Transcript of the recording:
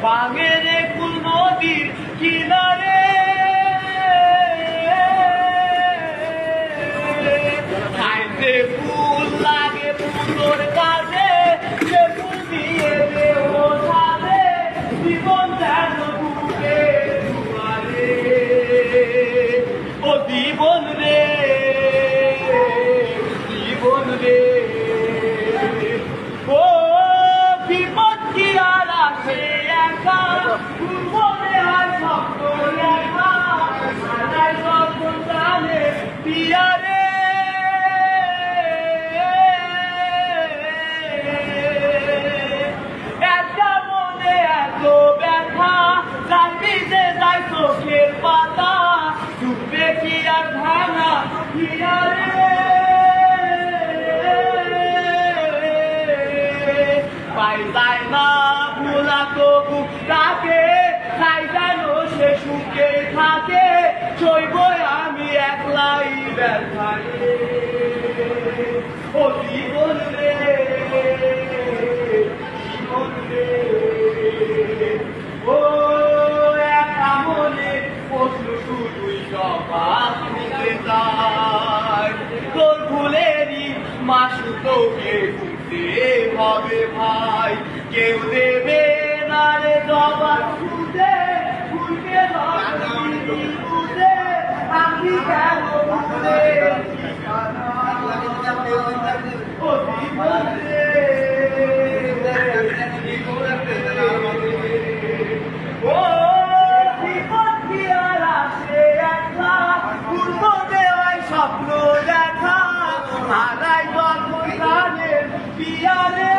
বাঙেরে কুল নদীর কিনারে খাইতে ফুল লাগে ফুলোর কাজে সে ফুল দিয়ে দেহ সাজে জীবন যেন বুকে দুয়ারে ও জীবন রে জীবন রে ও বিপদ কি আর আসে একা মনে হয় শব্দ লেখা সাজায় স্বপ্ন জানে পিয়ারে একটা মনে এত ব্যথা জানবি যে যাই চোখের পাতা ডুববে কি আর ভাঙা পিয়ারে পাই যায় না ভোলা তবু তাকে তাই যেন সে সুখে থাকে চইব আমি একলাই ব্যথায় ও জীবন রে জীবন রে ও একা মনে প্রশ্ন শুধুই জবাব দিতে চায় তোর ভুলেরই মাসু তোকে ঘুরতে হবে ভাই কেউ দেবে না রে জবাব খুঁজে খুঁজে খুঁজে আমি কেন ভুলে ও জীবন রে ও জীবন কি আর আসে একলা পূর্ব দেওয়ায় স্বপ্ন দেখা হারাই জন্ম প্রাণের পিয়ারে